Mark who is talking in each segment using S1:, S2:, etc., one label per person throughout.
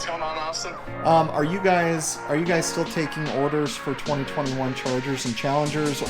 S1: What's going on, Austin?
S2: Are you guys still taking orders for 2021 Chargers and Challengers?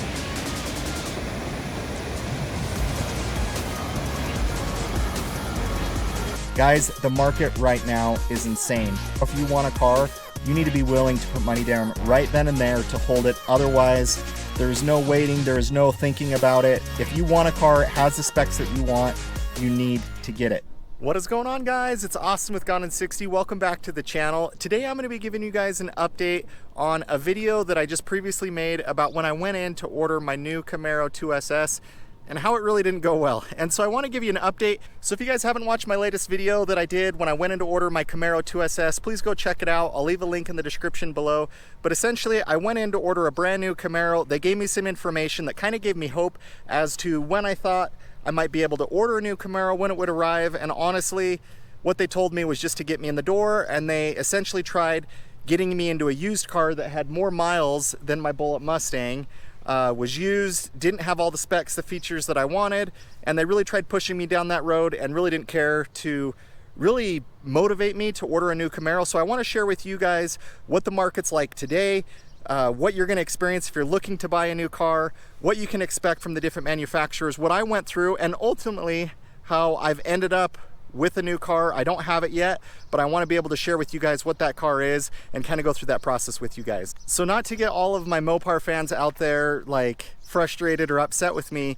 S2: Guys, the market right now is insane. If you want a car, you need to be willing to put money down right then and there to hold it. Otherwise, there's no waiting, there is no thinking about it. If you want a car, it has the specs that you want, you need to get it. What is going on, guys? It's Austin with Gone in 60. Welcome back to the channel. Today I'm going to be giving you guys an update on a video that I just previously made about when I went in to order my new Camaro 2SS and how it really didn't go well. And so I want to give you an update. So if you guys haven't watched my latest video that I did when I went in to order my Camaro 2SS, please go check it out. I'll leave a link in the description below. But essentially, I went in to order a brand new Camaro. They gave me some information that kind of gave me hope as to when I thought I might be able to order a new Camaro, when it would arrive. And honestly, what they told me was just to get me in the door, and they essentially tried getting me into a used car that had more miles than my Bullet Mustang. Was used, didn't have all the specs, the features that I wanted, and they really tried pushing me down that road and really didn't care to really motivate me to order a new Camaro. So I want to share with you guys what the market's like today, what you're going to experience if you're looking to buy a new car, what you can expect from the different manufacturers, what I went through, and ultimately how I've ended up with a new car. I don't have it yet, but I want to be able to share with you guys what that car is and kind of go through that process with you guys. So not to get all of my Mopar fans out there like frustrated or upset with me,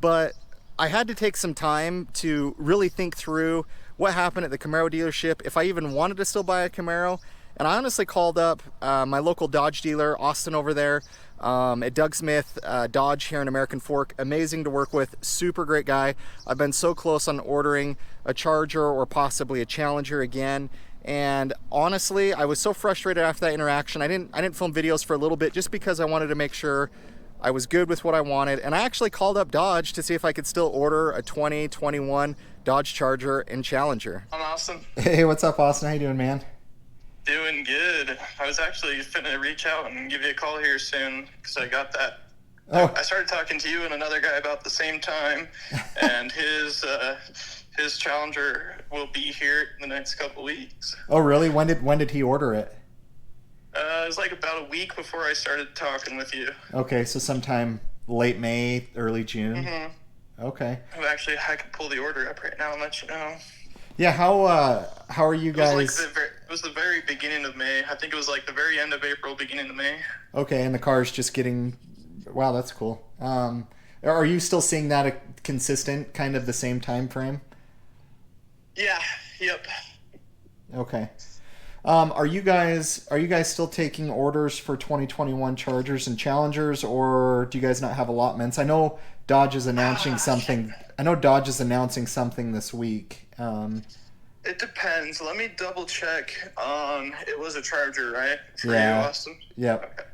S2: but I had to take some time to really think through what happened at the Camaro dealership, if I even wanted to still buy a Camaro. And I honestly called up my local Dodge dealer, Austin over there, at Doug Smith Dodge here in American Fork. Amazing to work with, super great guy. I've been so close on ordering a Charger or possibly a Challenger again. And honestly, I was so frustrated after that interaction. I didn't film videos for a little bit just because I wanted to make sure I was good with what I wanted. And I actually called up Dodge to see if I could still order a 2021 Dodge Charger and Challenger.
S1: I'm Austin.
S2: Hey, what's up, Austin? How you doing, man?
S1: Doing good. I was actually finna reach out and give you a call here soon because I got that.
S2: Oh.
S1: I started talking to you and another guy about the same time, and his Challenger will be here in the next couple weeks.
S2: Oh, really? When did he order it?
S1: It was like about a week before I started talking with you.
S2: Okay, so sometime late May, early June.
S1: Mm-hmm.
S2: Okay.
S1: I can pull the order up right now and let you know.
S2: Yeah, how are you guys?
S1: It was the very beginning of May. I think it was like the very end of April, beginning of May.
S2: Okay, and the car's just getting. Wow, that's cool. Are you still seeing that a consistent, kind of the same time frame?
S1: Yeah. Yep.
S2: Okay. Are you guys still taking orders for 2021 Chargers and Challengers, or do you guys not have allotments? I know Dodge is announcing something. I know Dodge is announcing something this week.
S1: It depends. Let me double check. It was a Charger, right? For
S2: Yeah.
S1: you, Austin?
S2: Yep.
S1: Okay.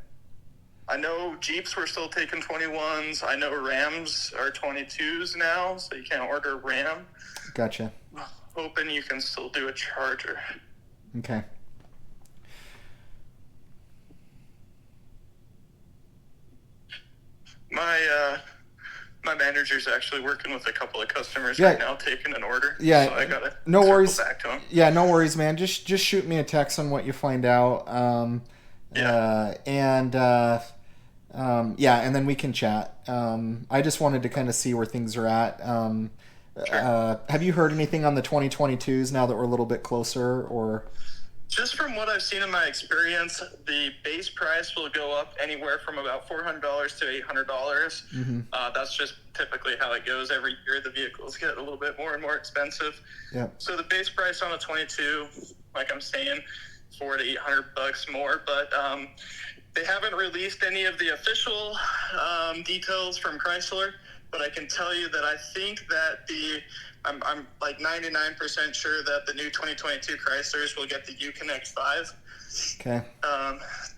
S1: I know Jeeps were still taking 21s. I know Rams are 22s now, so you can't order a Ram.
S2: Gotcha.
S1: Hoping you can still do a Charger.
S2: Okay.
S1: My manager's actually working with a couple of customers
S2: Yeah.
S1: right now, taking an order.
S2: Yeah.
S1: So I gotta
S2: No
S1: circle
S2: worries.
S1: back to him.
S2: Yeah, no worries, man. Just shoot me a text on what you find out.
S1: Yeah.
S2: Yeah, and then we can chat. I just wanted to kind of see where things are at.
S1: Sure.
S2: Have you heard anything on the 2022s now that we're a little bit closer, or?
S1: Just from what I've seen in my experience, the base price will go up anywhere from about $400 to $800.
S2: Mm-hmm.
S1: That's just typically how it goes every year. The vehicles get a little bit more and more expensive.
S2: Yeah.
S1: So the base price on a 22, like I'm saying, $400 to $800 more. But they haven't released any of the official details from Chrysler. But I can tell you that I think that I'm like 99% sure that the new 2022 Chryslers will get the Uconnect 5.
S2: Okay.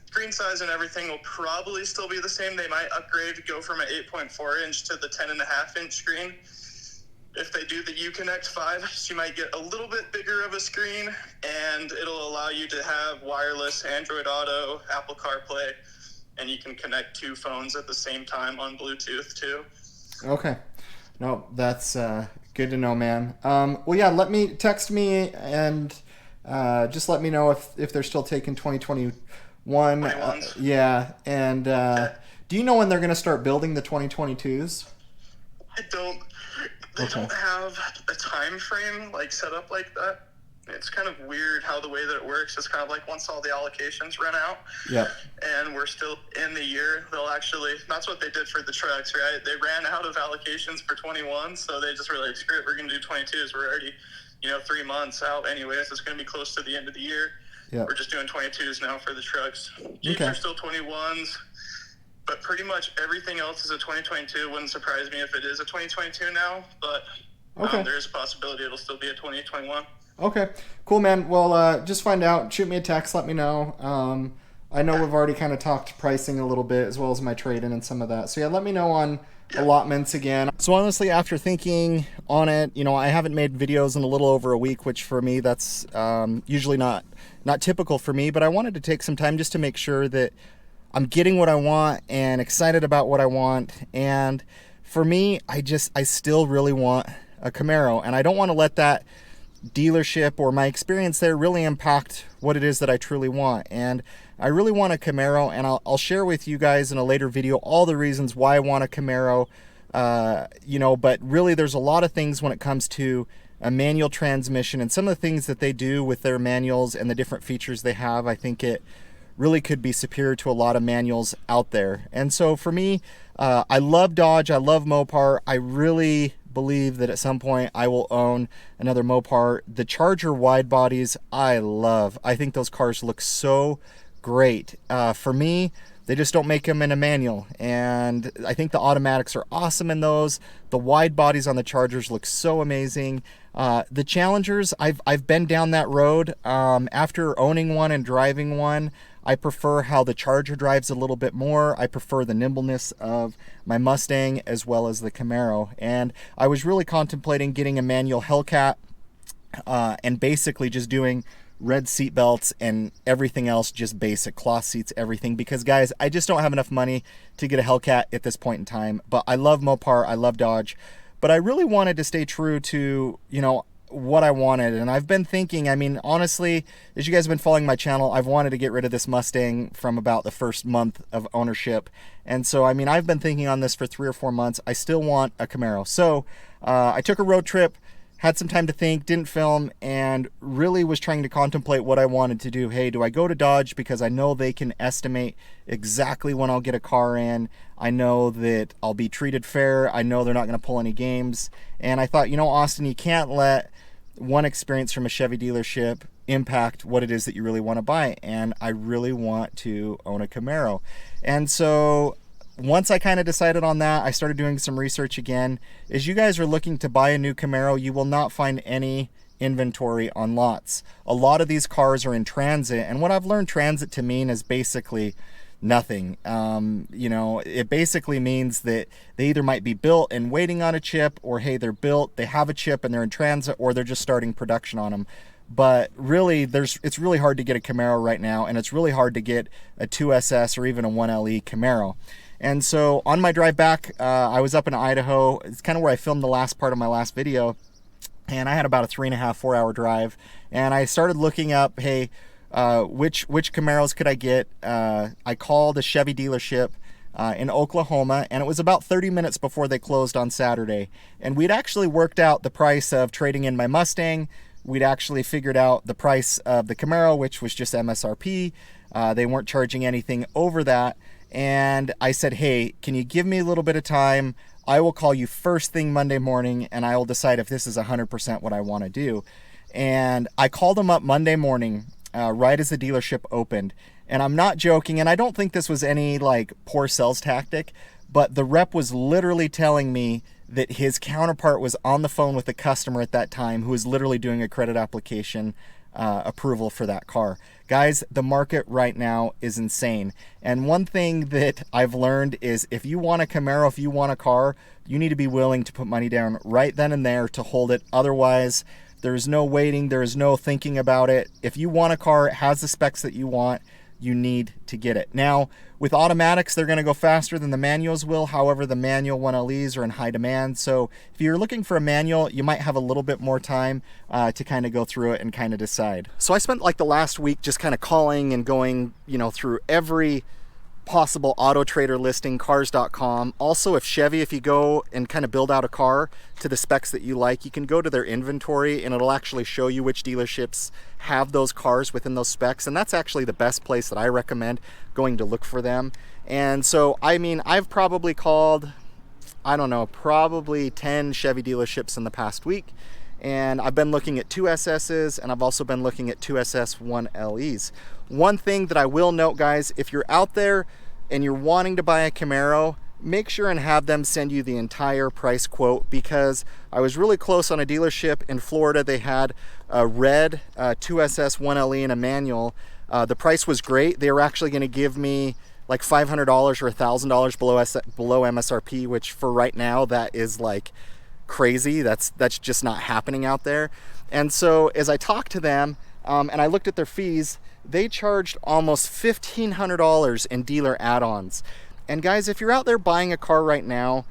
S1: Screen size and everything will probably still be the same. They might upgrade to go from an 8.4 inch to the 10.5 inch screen. If they do the Uconnect 5, you might get a little bit bigger of a screen, and it'll allow you to have wireless Android Auto, Apple CarPlay, and you can connect two phones at the same time on Bluetooth too.
S2: Okay. No, that's good to know, man. Well, yeah, text me and Just let me know if they're still taking 2021.
S1: 21s.
S2: Yeah, and do you know when they're going to start building the 2022s?
S1: I don't. They
S2: Okay.
S1: don't have a time frame like set up like that. It's kind of weird how the way that it works. It's kind of like once all the allocations run out,
S2: Yep.
S1: and we're still in the year, they'll actually. That's what they did for the trucks, right? They ran out of allocations for 21, so they just were like, "Screw it, we're going to do 22s. We're already, 3 months out anyways. It's going to be close to the end of the year.
S2: Yep.
S1: We're just doing 22s now for the trucks. Jeeps are still 21s." But pretty much everything else is a 2022. It wouldn't surprise me if it is a 2022 now, but there's a possibility it'll still be a 2021.
S2: Okay, cool, man. Well, just find out. Shoot me a text. Let me know. I know we've already kind of talked pricing a little bit, as well as my trade-in and some of that. So yeah, let me know on allotments again. So honestly, after thinking on it, I haven't made videos in a little over a week, which for me, that's usually not typical for me. But I wanted to take some time just to make sure that I'm getting what I want and excited about what I want. And for me, I still really want a Camaro, and I don't want to let that dealership or my experience there really impact what it is that I truly want. And I really want a Camaro, and I'll share with you guys in a later video all the reasons why I want a Camaro. But really there's a lot of things when it comes to a manual transmission and some of the things that they do with their manuals and the different features they have. I think it really could be superior to a lot of manuals out there. And so for me, I love Dodge, I love Mopar. I really believe that at some point I will own another Mopar. The Charger wide bodies I love. I think those cars look so great. For me, they just don't make them in a manual, and I think the automatics are awesome in those. The wide bodies on the Chargers look so amazing. The Challengers, I've been down that road. After owning one and driving one, I prefer how the Charger drives a little bit more. I prefer the nimbleness of my Mustang as well as the Camaro. And I was really contemplating getting a manual Hellcat and basically just doing red seat belts and everything else, just basic cloth seats, everything. Because guys, I just don't have enough money to get a Hellcat at this point in time. But I love Mopar, I love Dodge. But I really wanted to stay true to, what I wanted. And I've been thinking, honestly, as you guys have been following my channel, I've wanted to get rid of this Mustang from about the first month of ownership. And so, I've been thinking on this for 3 or 4 months. I still want a Camaro. So I took a road trip, had some time to think, didn't film, and really was trying to contemplate what I wanted to do. Hey, do I go to Dodge because I know they can estimate exactly when I'll get a car in? I know that I'll be treated fair. I know they're not going to pull any games. And I thought, Austin, you can't let one experience from a Chevy dealership impact what it is that you really want to buy. And I really want to own a Camaro. And so once I kind of decided on that, I started doing some research again. As you guys are looking to buy a new Camaro, you will not find any inventory on lots. A lot of these cars are in transit, and what I've learned transit to mean is basically nothing. It basically means that they either might be built and waiting on a chip, or hey, they're built, they have a chip and they're in transit, or they're just starting production on them. But really, it's really hard to get a Camaro right now, and it's really hard to get a 2SS or even a 1LE Camaro. And so on my drive back, I was up in Idaho. It's kind of where I filmed the last part of my last video. And I had about a 3.5, 4 hour drive. And I started looking up, hey, which Camaros could I get? I called a Chevy dealership in Oklahoma, and it was about 30 minutes before they closed on Saturday. And we'd actually worked out the price of trading in my Mustang. We'd actually figured out the price of the Camaro, which was just MSRP. They weren't charging anything over that. And I said, hey, can you give me a little bit of time? I will call you first thing Monday morning, and I will decide if this is 100% what I want to do. And I called them up Monday morning, right as the dealership opened. And I'm not joking, and I don't think this was any poor sales tactic, but the rep was literally telling me that his counterpart was on the phone with the customer at that time, who was literally doing a credit application approval for that car. Guys, the market right now is insane. And one thing that I've learned is if you want a Camaro, if you want a car, you need to be willing to put money down right then and there to hold it. Otherwise, there is no waiting. There is no thinking about it. If you want a car, it has the specs that you want, you need to get it. Now, with automatics, they're going to go faster than the manuals will. However, the manual 1LEs are in high demand. So if you're looking for a manual, you might have a little bit more time to kind of go through it and kind of decide. So I spent like the last week just kind of calling and going, through every possible auto trader listing, cars.com. Also, if you go and kind of build out a car to the specs that you like, you can go to their inventory and it'll actually show you which dealerships have those cars within those specs. And that's actually the best place that I recommend going to look for them. And so, I've probably called, probably 10 Chevy dealerships in the past week. And I've been looking at 2SSs, and I've also been looking at 2SS 1LEs. One thing that I will note, guys, if you're out there and you're wanting to buy a Camaro, make sure and have them send you the entire price quote, because I was really close on a dealership in Florida. They had a red 2SS 1LE and a manual. The price was great. They were actually going to give me like $500 or $1,000 below MSRP, which for right now, that is like crazy. That's just not happening out there. And so as I talked to them and I looked at their fees, they charged almost $1,500 in dealer add-ons. And guys, if you're out there buying a car right now,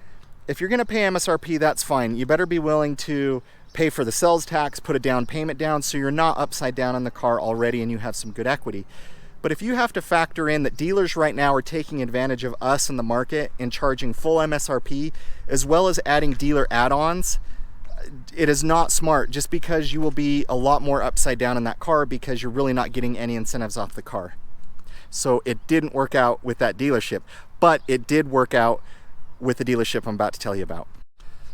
S2: if you're going to pay MSRP, that's fine. You better be willing to pay for the sales tax, put a down payment down, so you're not upside down on the car already and you have some good equity. But if you have to factor in that dealers right now are taking advantage of us in the market and charging full MSRP, as well as adding dealer add-ons, it is not smart, just because you will be a lot more upside down in that car because you're really not getting any incentives off the car. So it didn't work out with that dealership, but it did work out with the dealership I'm about to tell you about.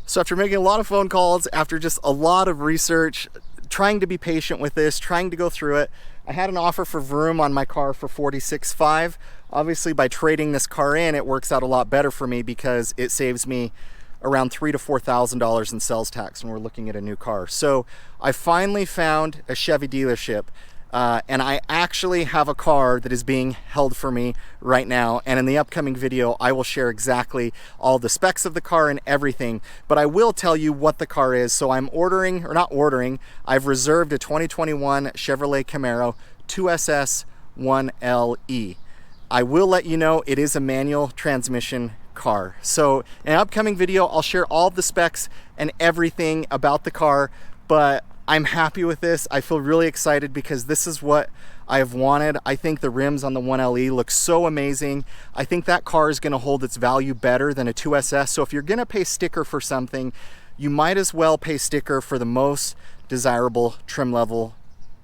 S2: So after making a lot of phone calls, after just a lot of research, trying to be patient with this, trying to go through it, I had an offer for Vroom on my car for $46,500. Obviously, by trading this car in, it works out a lot better for me because it saves me around $3,000 to $4,000 in sales tax when we're looking at a new car. So I finally found a Chevy dealership, and I actually have a car that is being held for me right now. And in the upcoming video, I will share exactly all the specs of the car and everything, but I will tell you what the car is. So I'm I've reserved a 2021 Chevrolet Camaro 2SS 1LE. I will let you know it is a manual transmission car. So in an upcoming video, I'll share all the specs and everything about the car, but I'm happy with this. I feel really excited because this is what I have wanted. I think the rims on the 1LE look so amazing. I think that car is going to hold its value better than a 2SS. So if you're going to pay sticker for something, you might as well pay sticker for the most desirable trim level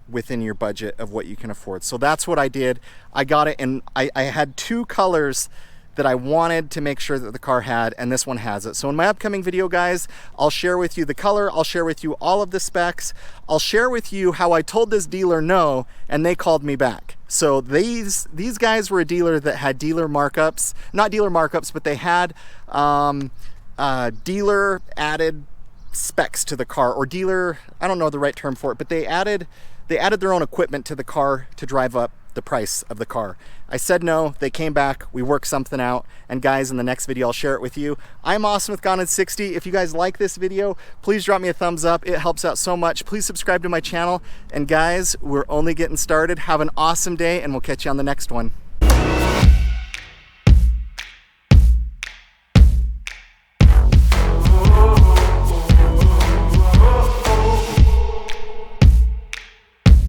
S2: within your budget of what you can afford. So that's what I did. I got it, and I had two colors that I wanted to make sure that the car had, and this one has it. So in my upcoming video, guys, I'll share with you the color, I'll share with you all of the specs, I'll share with you how I told this dealer no, and they called me back. So these guys were a dealer that had dealer markups, not dealer markups, but they had dealer added specs to the car, or dealer, I don't know the right term for it, but they added their own equipment to the car to drive up the price of the car. I said no, they came back, we worked something out, and guys, in the next video I'll share it with you. I'm Austin with Gone in 60. If you guys like this video, please drop me a thumbs up. It helps out so much. Please subscribe to my channel, and guys, we're only getting started. Have an awesome day, and we'll catch you on the next one.